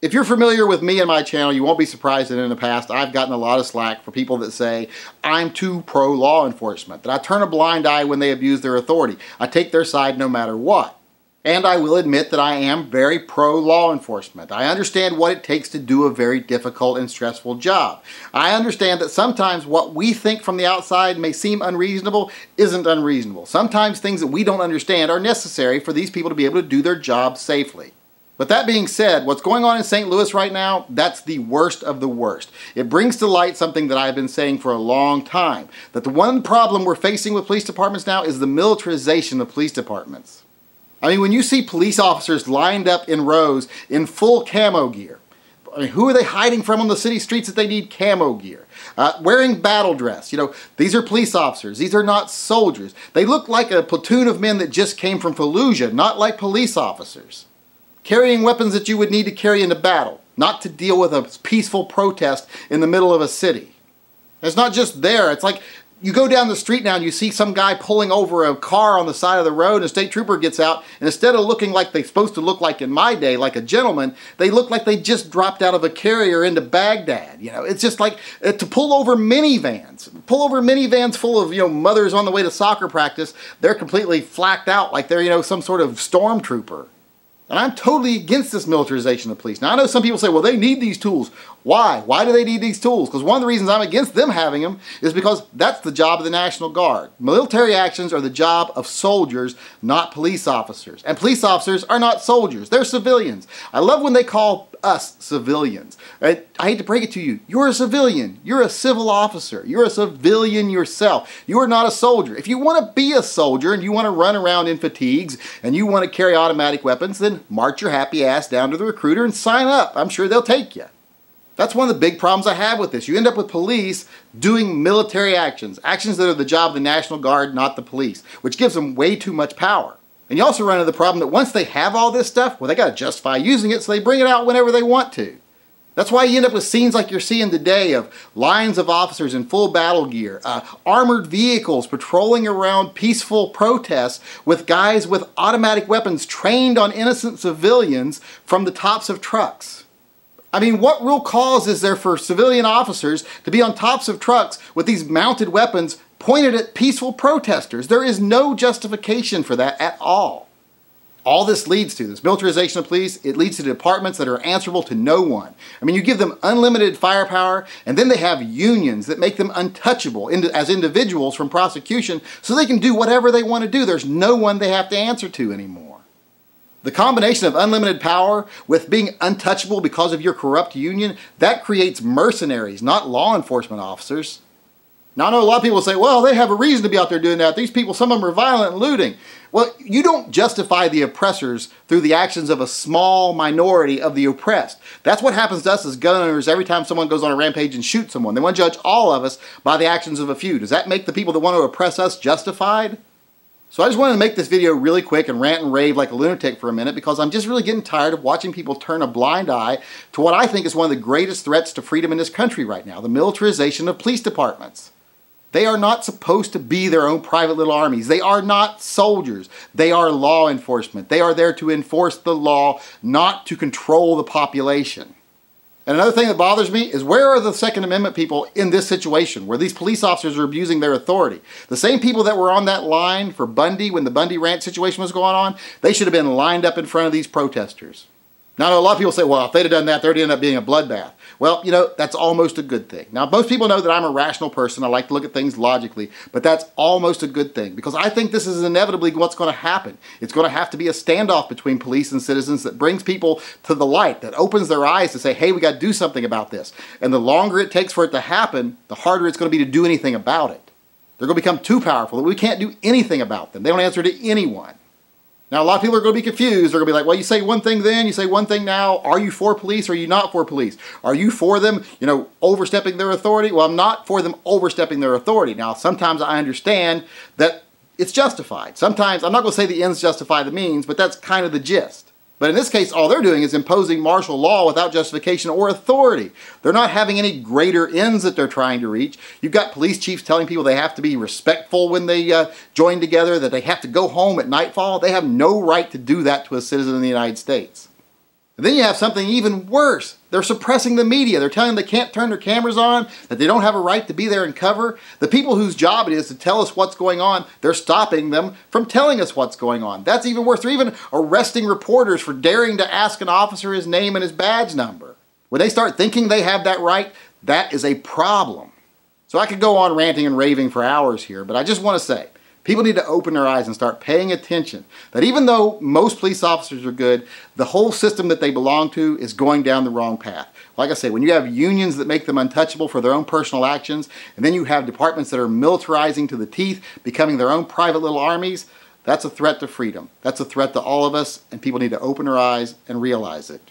If you're familiar with me and my channel, you won't be surprised that in the past I've gotten a lot of slack for people that say I'm too pro-law enforcement, that I turn a blind eye when they abuse their authority. I take their side no matter what. And I will admit that I am very pro-law enforcement. I understand what it takes to do a very difficult and stressful job. I understand that sometimes what we think from the outside may seem unreasonable isn't unreasonable. Sometimes things that we don't understand are necessary for these people to be able to do their job safely. But that being said, what's going on in St. Louis right now, that's the worst of the worst. It brings to light something that I've been saying for a long time, that the one problem we're facing with police departments now is the militarization of police departments. I mean, when you see police officers lined up in rows in full camo gear, I mean, who are they hiding from on the city streets that they need camo gear? Wearing battle dress. You know, these are police officers. These are not soldiers. They look like a platoon of men that just came from Fallujah, not like police officers. Carrying weapons that you would need to carry into battle, not to deal with a peaceful protest in the middle of a city. It's not just there. It's like you go down the street now and you see some guy pulling over a car on the side of the road and a state trooper gets out, and instead of looking like they're supposed to look like in my day, like a gentleman, they look like they just dropped out of a carrier into Baghdad. You know, it's just like to pull over minivans. Pull over minivans full of, mothers on the way to soccer practice. They're completely flacked out like they're, some sort of stormtrooper. And I'm totally against this militarization of police. Now, I know some people say, well, they need these tools. Why? Why do they need these tools? Because one of the reasons I'm against them having them is because that's the job of the National Guard. Military actions are the job of soldiers, not police officers. And police officers are not soldiers. They're civilians. I love when they call us civilians. I hate to break it to you. You're a civilian. You're a civil officer. You're a civilian yourself. You are not a soldier. If you want to be a soldier and you want to run around in fatigues and you want to carry automatic weapons, then march your happy ass down to the recruiter and sign up. I'm sure they'll take you. That's one of the big problems I have with this. You end up with police doing military actions, actions that are the job of the National Guard, not the police, which gives them way too much power. And you also run into the problem that once they have all this stuff, well, they got to justify using it, so they bring it out whenever they want to. That's why you end up with scenes like you're seeing today of lines of officers in full battle gear, armored vehicles patrolling around peaceful protests with guys with automatic weapons trained on innocent civilians from the tops of trucks. I mean, what real cause is there for civilian officers to be on tops of trucks with these mounted weapons pointed at peaceful protesters? There is no justification for that at all. All this leads to, this militarization of police, it leads to departments that are answerable to no one. I mean, you give them unlimited firepower, and then they have unions that make them untouchable as individuals from prosecution, so they can do whatever they want to do. There's no one they have to answer to anymore. The combination of unlimited power with being untouchable because of your corrupt union, that creates mercenaries, not law enforcement officers. Now, I know a lot of people say, well, they have a reason to be out there doing that. These people, some of them are violent and looting. Well, you don't justify the oppressors through the actions of a small minority of the oppressed. That's what happens to us as gun owners every time someone goes on a rampage and shoots someone. They want to judge all of us by the actions of a few. Does that make the people that want to oppress us justified? So I just wanted to make this video really quick and rant and rave like a lunatic for a minute because I'm just really getting tired of watching people turn a blind eye to what I think is one of the greatest threats to freedom in this country right now, the militarization of police departments. They are not supposed to be their own private little armies. They are not soldiers. They are law enforcement. They are there to enforce the law, not to control the population. And another thing that bothers me is, where are the Second Amendment people in this situation where these police officers are abusing their authority? The same people that were on that line for Bundy when the Bundy ranch situation was going on, they should have been lined up in front of these protesters. Now, I know a lot of people say, well, if they'd have done that, there'd end up being a bloodbath. Well, that's almost a good thing. Now, most people know that I'm a rational person. I like to look at things logically, but that's almost a good thing because I think this is inevitably what's going to happen. It's going to have to be a standoff between police and citizens that brings people to the light, that opens their eyes to say, hey, we got to do something about this. And the longer it takes for it to happen, the harder it's going to be to do anything about it. They're going to become too powerful that we can't do anything about them. They don't answer to anyone. Now, a lot of people are going to be confused. They're going to be like, well, you say one thing then, you say one thing now. Are you for police or are you not for police? Are you for them, overstepping their authority? Well, I'm not for them overstepping their authority. Now, sometimes I understand that it's justified. Sometimes, I'm not going to say the ends justify the means, but that's kind of the gist. But in this case, all they're doing is imposing martial law without justification or authority. They're not having any greater ends that they're trying to reach. You've got police chiefs telling people they have to be respectful when they join together, that they have to go home at nightfall. They have no right to do that to a citizen in the United States. And then you have something even worse. They're suppressing the media. They're telling them they can't turn their cameras on, that they don't have a right to be there and cover. The people whose job it is to tell us what's going on, they're stopping them from telling us what's going on. That's even worse. They're even arresting reporters for daring to ask an officer his name and his badge number. When they start thinking they have that right, that is a problem. So I could go on ranting and raving for hours here, but I just want to say, people need to open their eyes and start paying attention that even though most police officers are good, the whole system that they belong to is going down the wrong path. Like I say, when you have unions that make them untouchable for their own personal actions, and then you have departments that are militarizing to the teeth, becoming their own private little armies, that's a threat to freedom. That's a threat to all of us, and people need to open their eyes and realize it.